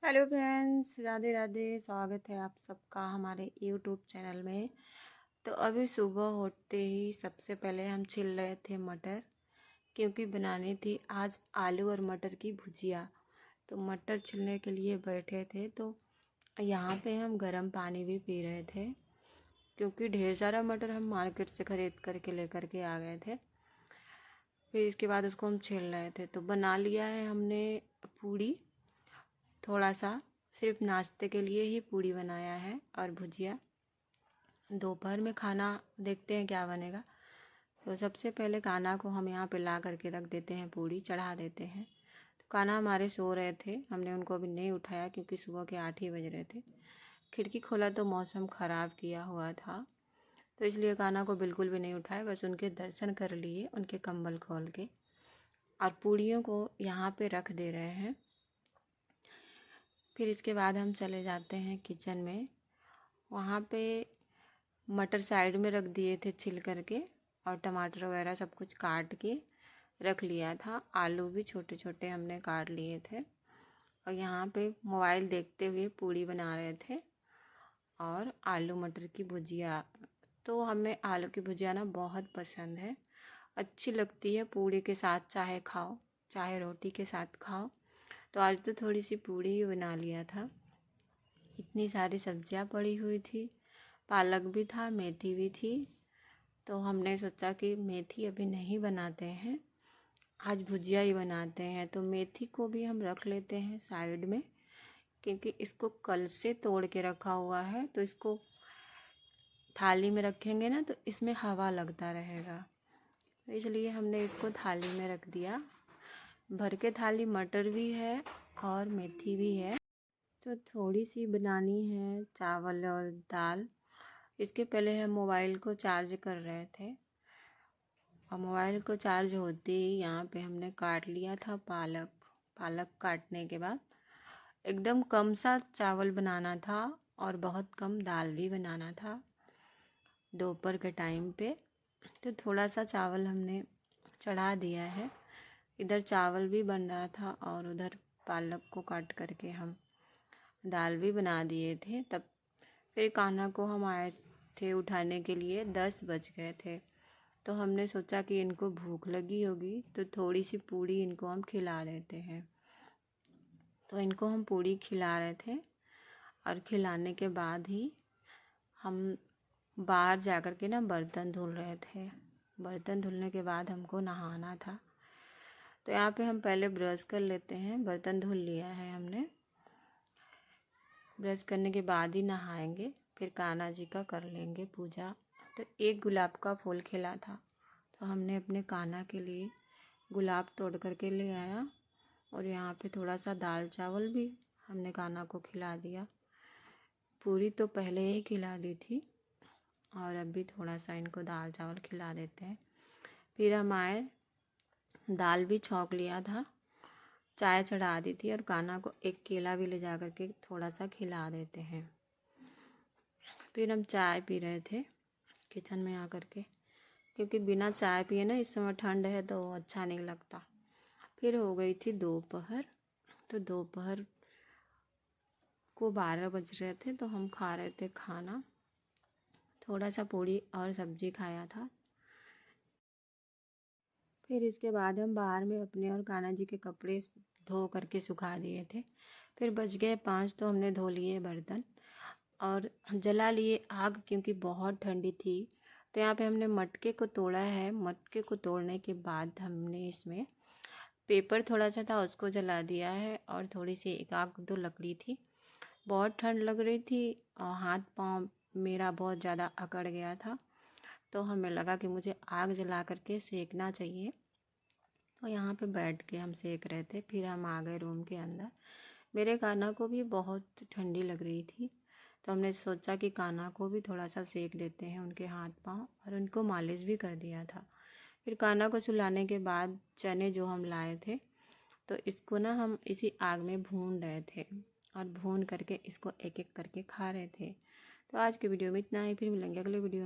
Hello friends, Radhe Radhe. स्वागत है आप सबका हमारे यूट्यूब चैनल में। तो अभी सुबह होते ही सबसे पहले हम छिल रहे थे मटर, क्योंकि बनानी थी आज आलू और मटर की भुजिया। तो मटर छिलने के लिए बैठे थे, तो यहाँ पे हम गर्म पानी भी पी रहे थे, क्योंकि ढेर सारा मटर हम मार्केट से ख़रीद करके लेकर के आ गए थे। फिर इसके बाद उसको हम छील रहे थे। तो बना लिया है हमने पूड़ी, थोड़ा सा सिर्फ नाश्ते के लिए ही पूड़ी बनाया है और भुजिया। दोपहर में खाना देखते हैं क्या बनेगा। तो सबसे पहले कान्हा को हम यहाँ पे ला करके रख देते हैं, पूड़ी चढ़ा देते हैं। तो कान्हा हमारे सो रहे थे, हमने उनको अभी नहीं उठाया क्योंकि सुबह के 8 ही बज रहे थे। खिड़की खोला तो मौसम ख़राब किया हुआ था, तो इसलिए कान्हा को बिल्कुल भी नहीं उठाया, बस उनके दर्शन कर लिए उनके कंबल खोल के, और पूड़ियों को यहाँ पे रख दे रहे हैं। फिर इसके बाद हम चले जाते हैं किचन में। वहाँ पे मटर साइड में रख दिए थे छिल करके, और टमाटर वगैरह सब कुछ काट के रख लिया था। आलू भी छोटे छोटे हमने काट लिए थे, और यहाँ पे मोबाइल देखते हुए पूड़ी बना रहे थे और आलू मटर की भुजिया। तो हमें आलू की भुजिया ना बहुत पसंद है, अच्छी लगती है। पूड़ी के साथ चाहे खाओ, चाहे रोटी के साथ खाओ। तो आज तो थोड़ी सी पूड़ी ही बना लिया था। इतनी सारी सब्जियां पड़ी हुई थी, पालक भी था, मेथी भी थी। तो हमने सोचा कि मेथी अभी नहीं बनाते हैं, आज भुजिया ही बनाते हैं। तो मेथी को भी हम रख लेते हैं साइड में, क्योंकि इसको कल से तोड़ के रखा हुआ है। तो इसको थाली में रखेंगे ना तो इसमें हवा लगता रहेगा, तो इसलिए हमने इसको थाली में रख दिया। भर के थाली मटर भी है और मेथी भी है। तो थोड़ी सी बनानी है चावल और दाल। इसके पहले हम मोबाइल को चार्ज कर रहे थे, और मोबाइल को चार्ज होते ही यहाँ पे हमने काट लिया था पालक। पालक काटने के बाद एकदम कम सा चावल बनाना था और बहुत कम दाल भी बनाना था दोपहर के टाइम पे। तो थोड़ा सा चावल हमने चढ़ा दिया है। इधर चावल भी बन रहा था और उधर पालक को काट करके हम दाल भी बना दिए थे। तब फिर कान्हा को हम आए थे उठाने के लिए, 10 बज गए थे। तो हमने सोचा कि इनको भूख लगी होगी, तो थोड़ी सी पूड़ी इनको हम खिला देते हैं। तो इनको हम पूड़ी खिला रहे थे, और खिलाने के बाद ही हम बाहर जा कर के ना बर्तन धुल रहे थे। बर्तन धुलने के बाद हमको नहाना था, तो यहाँ पे हम पहले ब्रश कर लेते हैं। बर्तन धुल लिया है हमने, ब्रश करने के बाद ही नहाएंगे, फिर कान्हा जी का कर लेंगे पूजा। तो एक गुलाब का फूल खिला था, तो हमने अपने कान्हा के लिए गुलाब तोड़ करके ले आया, और यहाँ पे थोड़ा सा दाल चावल भी हमने कान्हा को खिला दिया। पूरी तो पहले ही खिला दी थी, और अभी थोड़ा सा इनको दाल चावल खिला देते हैं। फिर हम आए, दाल भी छौंक लिया था, चाय चढ़ा दी थी, और कान्हा को एक केला भी ले जा कर के थोड़ा सा खिला देते हैं। फिर हम चाय पी रहे थे किचन में आकर के, क्योंकि बिना चाय पिए ना इस समय ठंड है तो अच्छा नहीं लगता। फिर हो गई थी दोपहर। तो दोपहर को 12 बज रहे थे, तो हम खा रहे थे खाना। थोड़ा सा पूड़ी और सब्जी खाया था। फिर इसके बाद हम बाहर में अपने और कान्हा जी के कपड़े धो करके सुखा दिए थे। फिर बज गए 5, तो हमने धो लिए बर्तन और जला लिए आग, क्योंकि बहुत ठंडी थी। तो यहाँ पे हमने मटके को तोड़ा है। मटके को तोड़ने के बाद हमने इसमें पेपर थोड़ा सा था उसको जला दिया है, और थोड़ी सी 1-2 लकड़ी थी। बहुत ठंड लग रही थी और हाथ पाँव मेरा बहुत ज़्यादा अकड़ गया था, तो हमें लगा कि मुझे आग जला करके सेकना चाहिए। तो यहाँ पे बैठ के हम सेक रहे थे। फिर हम आ गए रूम के अंदर। मेरे कान्हा को भी बहुत ठंडी लग रही थी, तो हमने सोचा कि कान्हा को भी थोड़ा सा सेक देते हैं, उनके हाथ पाँव, और उनको मालिश भी कर दिया था। फिर कान्हा को सुलाने के बाद चने जो हम लाए थे, तो इसको ना हम इसी आग में भून रहे थे, और भून करके इसको एक एक करके खा रहे थे। तो आज की वीडियो में इतना ही, फिर मिलेंगे अगले वीडियो में।